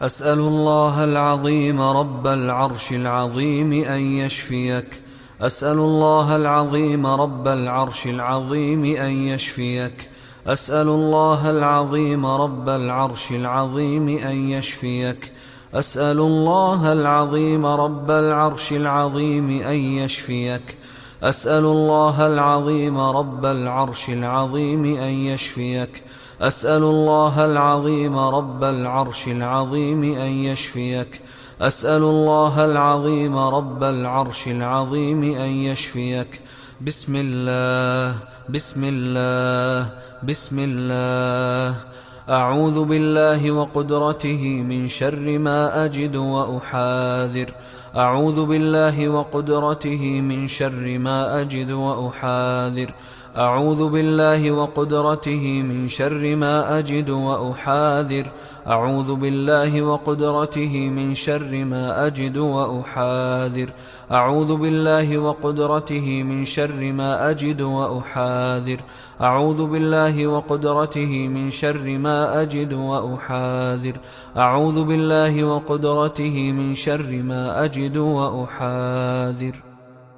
أسأل الله العظيم رب العرش العظيم أن يشفيك. أسأل الله العظيم رب العرش العظيم أن يشفيك. أسأل الله العظيم رب العرش العظيم أن يشفيك. أسأل الله العظيم رب العرش العظيم أن يشفيك. أسأل الله العظيم رب العرش العظيم أن يشفيك. أسأل الله العظيم رب العرش العظيم أن يشفيك. أسأل الله العظيم رب العرش العظيم أن يشفيك. بسم الله بسم الله بسم الله. أعوذ بالله وقدرته من شر ما أجد وأحاذر. أعوذ بالله وقدرته من شر ما أجد وأحاذر. أعوذ بالله وقدرته من شر ما أجد وأحاذر. أعوذ بالله وقدرته من شر ما أجد وأحاذر. أعوذ بالله وقدرته من شر ما أجد وأحاذر. أعوذ بالله وقدرته من شر ما أجد وأحاذر. أعوذ بالله وقدرته من شر ما أجد وأحاذر.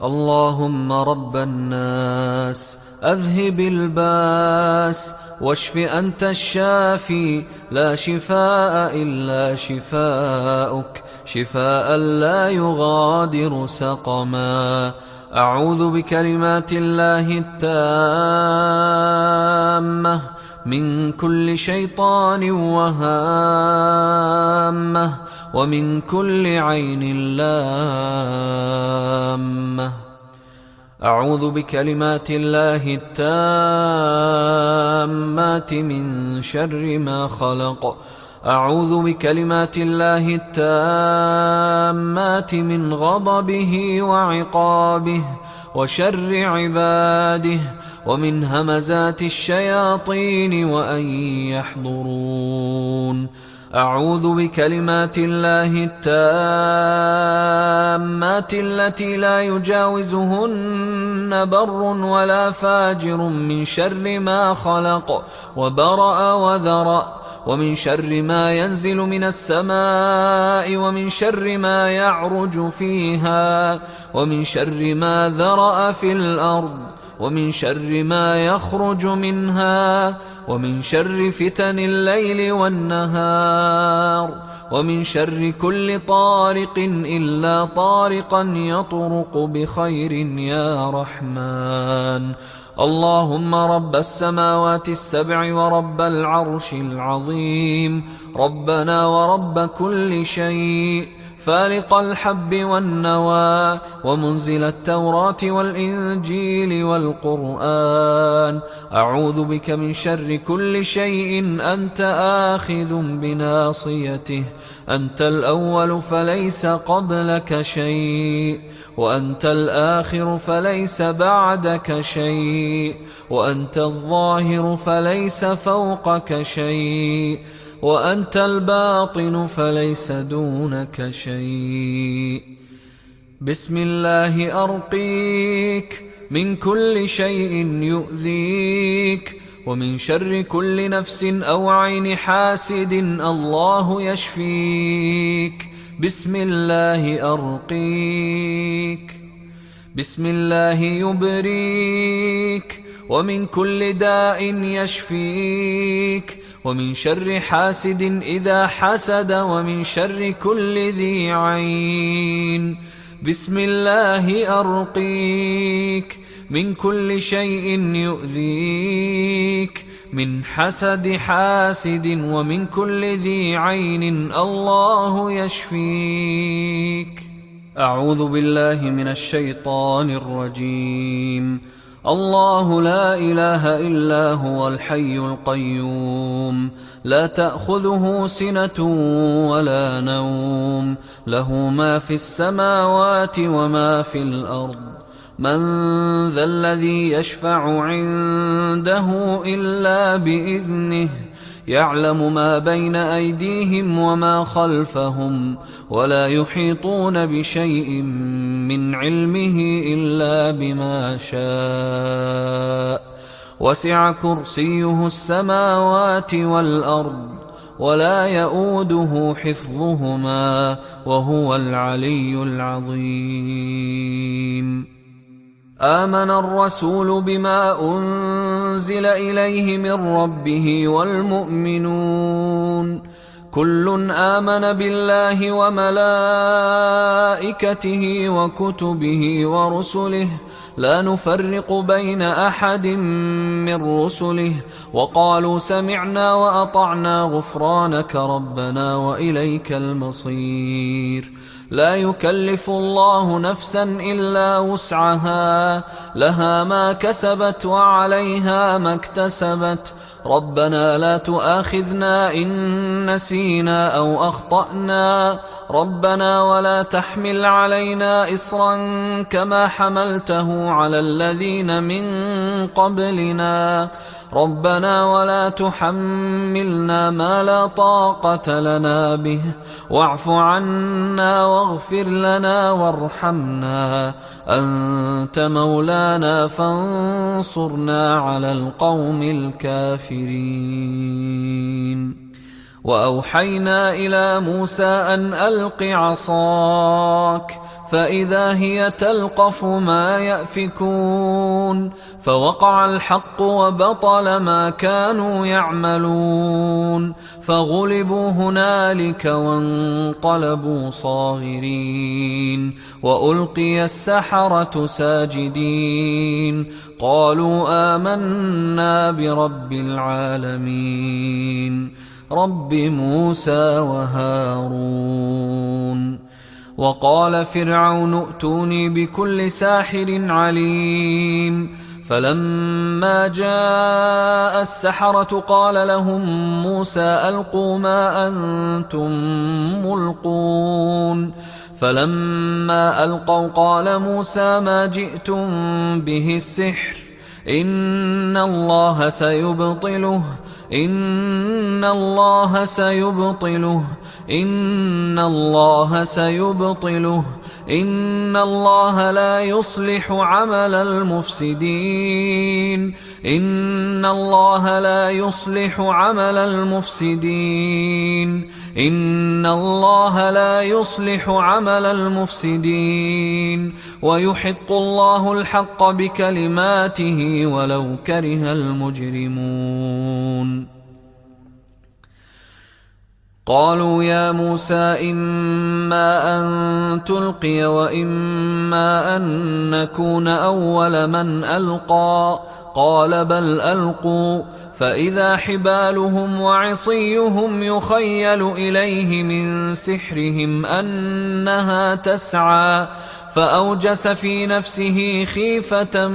اللهم رب الناس أذهب الباس واشف أنت الشافي لا شفاء إلا شفاؤك شفاء لا يغادر سقما. أعوذ بكلمات الله التامة من كل شيطان وهامة ومن كل عين لامة. أعوذ بكلمات الله التامات من شر ما خلق. أعوذ بكلمات الله التامات من غضبه وعقابه وشر عباده ومن همزات الشياطين وأن يحضرون. أعوذ بكلمات الله التامات التي لا يجاوزهن بر ولا فاجر من شر ما خلق وبرأ وذرأ ومن شر ما ينزل من السماء ومن شر ما يعرج فيها ومن شر ما ذرأ في الأرض ومن شر ما يخرج منها ومن شر فتن الليل والنهار ومن شر كل طارق إلا طارقا يطرق بخير يا رحمن. اللهم رب السماوات السبع ورب العرش العظيم ربنا ورب كل شيء فالق الحب والنوى ومنزل التوراة والإنجيل والقرآن. أعوذ بك من شر كل شيء أنت آخذ بناصيته. أنت الأول فليس قبلك شيء وأنت الآخر فليس بعدك شيء وأنت الظاهر فليس فوقك شيء وأنت الباطن فليس دونك شيء. بسم الله أرقيك من كل شيء يؤذيك ومن شر كل نفس أو عين حاسد الله يشفيك. بسم الله أرقيك. بسم الله يبريك ومن كل داء يشفيك ومن شر حاسد إذا حسد ومن شر كل ذي عين. بسم الله أرقيك من كل شيء يؤذيك من حسد حاسد ومن كل ذي عين الله يشفيك. أعوذ بالله من الشيطان الرجيم. الله لا إله إلا هو الحي القيوم لا تأخذه سنة ولا نوم له ما في السماوات وما في الأرض. من ذا الذي يشفع عنده إلا بإذنه يعلم ما بين أيديهم وما خلفهم ولا يحيطون بشيء من علمه إلا بما شاء. وسع كرسيه السماوات والأرض ولا يؤوده حفظهما وهو العلي العظيم. آمن الرسول بما أنزل إليه من ربه والمؤمنون كل آمن بالله وملائكته وكتبه ورسله لا نفرق بين أحد من رسله وقالوا سمعنا وأطعنا غفرانك ربنا وإليك المصير. لا يكلف الله نفسا إلا وسعها لها ما كسبت وعليها ما اكتسبت ربنا لا تؤاخذنا إن نسينا أو أخطأنا ربنا ولا تحمل علينا إصرا كما حملته على الذين من قبلنا ربنا ولا تحملنا ما لا طاقة لنا به واعف عنا واغفر لنا وارحمنا أنت مولانا فانصرنا على القوم الكافرين. وأوحينا إلى موسى أن ألق عصاك فإذا هي تلقف ما يأفكون فوقع الحق وبطل ما كانوا يعملون فغلبوا هنالك وانقلبوا صاغرين وألقي السحرة ساجدين قالوا آمنا برب العالمين رب موسى وهارون. وقال فرعون ائتوني بكل ساحر عليم فلما جاء السحرة قال لهم موسى ألقوا ما أنتم ملقون فلما ألقوا قال موسى ما جئتم به السحر إن الله سيبطله إن الله سيبطله إن الله سيبطله إن الله لا يصلح عمل المفسدين إن الله لا يصلح عمل المفسدين إن الله لا يصلح عمل المفسدين ويحق الله الحق بكلماته ولو كره المجرمون. قالوا يا موسى إما أن تلقي وإما أن نكون أول من ألقى قال بل ألقوا فإذا حبالهم وعصيهم يخيل إليه من سحرهم أنها تسعى فأوجس في نفسه خيفة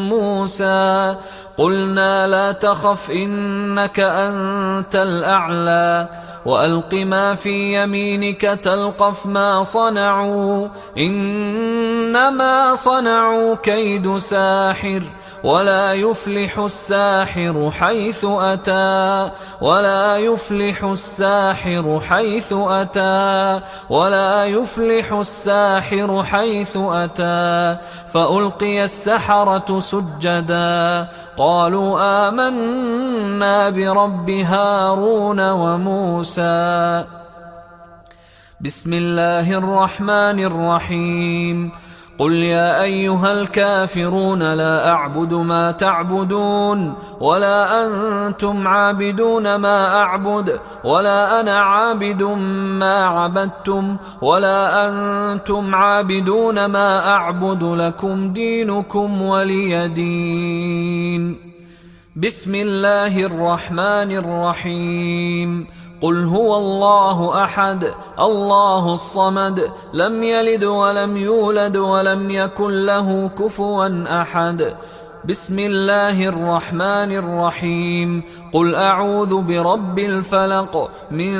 موسى قلنا لا تخف إنك أنت الأعلى وألق ما في يمينك تلقف ما صنعوا إنما صنعوا كيد ساحر ولا يفلح الساحر حيث أتى ولا يفلح الساحر حيث أتى ولا يفلح الساحر حيث أتى فألقي السحرة سجدا قالوا آمنا برب هارون وموسى. بسم الله الرحمن الرحيم قل يا أيها الكافرون لا أعبد ما تعبدون ولا أنتم عابدون ما أعبد ولا أنا عابد ما عبدتم ولا أنتم عابدون ما أعبد لكم دينكم ولي دين. بسم الله الرحمن الرحيم قل هو الله أحد الله الصمد لم يلد ولم يولد ولم يكن له كفوا أحد. بسم الله الرحمن الرحيم قل أعوذ برب الفلق من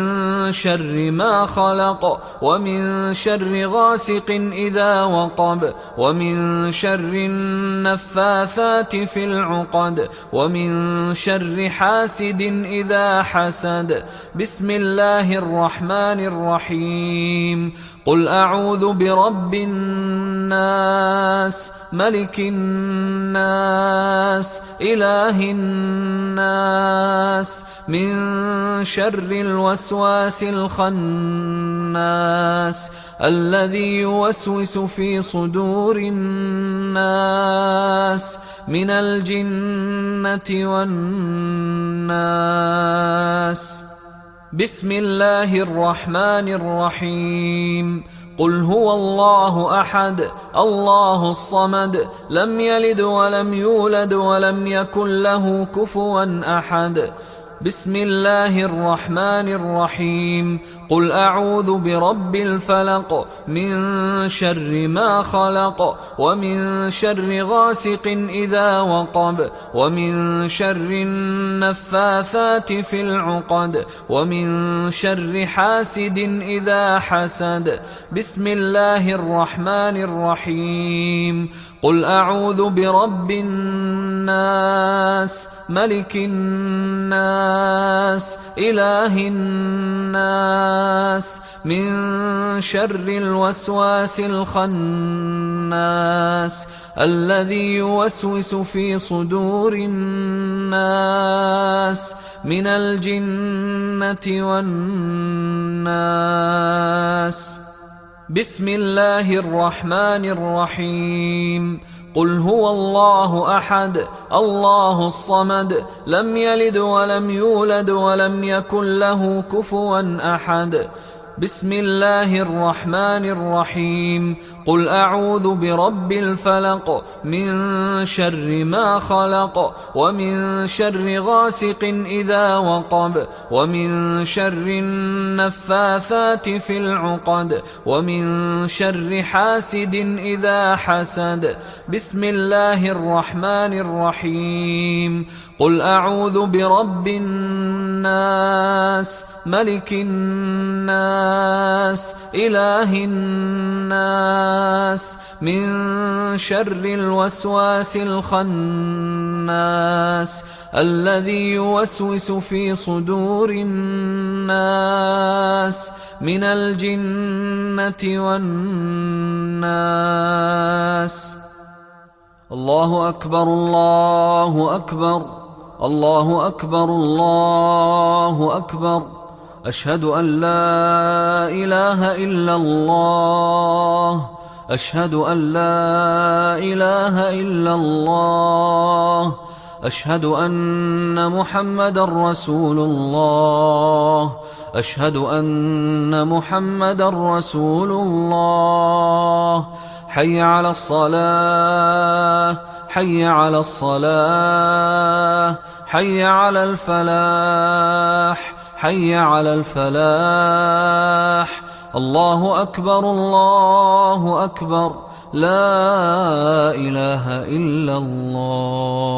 شر ما خلق ومن شر غاسق إذا وقب ومن شر النفاثات في العقد ومن شر حاسد إذا حسد. بسم الله الرحمن الرحيم قل أعوذ برب الناس ملك الناس إله الناس من شر الوسواس الخناس الذي يوسوس في صدور الناس من الجنة والناس. بسم الله الرحمن الرحيم. قل هو الله أحد الله الصمد لم يلد ولم يولد ولم يكن له كفوا أحد. بسم الله الرحمن الرحيم. قل أعوذ برب الفلق من شر ما خلق ومن شر غاسق إذا وقب ومن شر النفاثات في العقد ومن شر حاسد إذا حسد. بسم الله الرحمن الرحيم. قل أعوذ برب الناس ملك الناس إله الناس من شر الوسواس الخناس الذي يوسوس في صدور الناس من الجنة والناس. بسم الله الرحمن الرحيم. قل هو الله أحد الله الصمد لم يلد ولم يولد ولم يكن له كفوا أحد. بسم الله الرحمن الرحيم. قل أعوذ برب الفلق من شر ما خلق ومن شر غاسق إذا وقب ومن شر النفاثات في العقد ومن شر حاسد إذا حسد. بسم الله الرحمن الرحيم. قل أعوذ برب الناس ملك الناس إله الناس من شر الوسواس الخناس الذي يوسوس في صدور الناس من الجنة والناس. الله أكبر الله أكبر الله أكبر الله أكبر. أشهد أن لا إله إلا الله أشهد أن لا إله إلا الله أشهد أن محمدا رسول الله أشهد أن محمدا رسول الله. حي على الصلاة حي على الصلاة حي على الفلاح حي على الفلاح. الله أكبر الله أكبر لا إله إلا الله.